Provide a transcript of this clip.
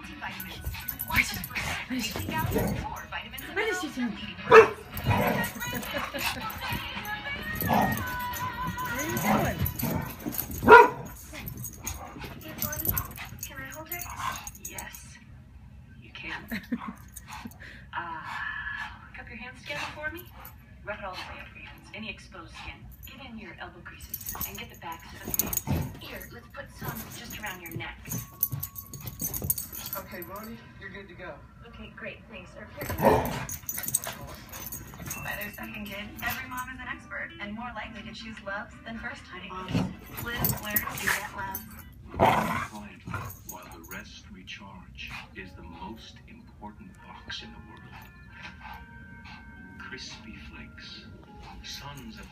multivitamins. With one for 50 gallons, 4 vitamins and What is she minerals doing? leading What are you doing? Hey, Bonnie, can I hold her? Yes, you can. Cup your hands together for me. Rub it all the way up your hands. Any exposed skin. Get in your elbow creases and get the backs of your hands. Here, let's put some just around your neck. Okay, Bonnie, you're good to go. Okay, great, thanks. By their second kid, every mom is an expert and more likely to choose Luvs than first-time moms. Live, learn, do get Luvs. Quietly, while the rest recharge, is the most important box in the world. Crispy Flakes, sons of the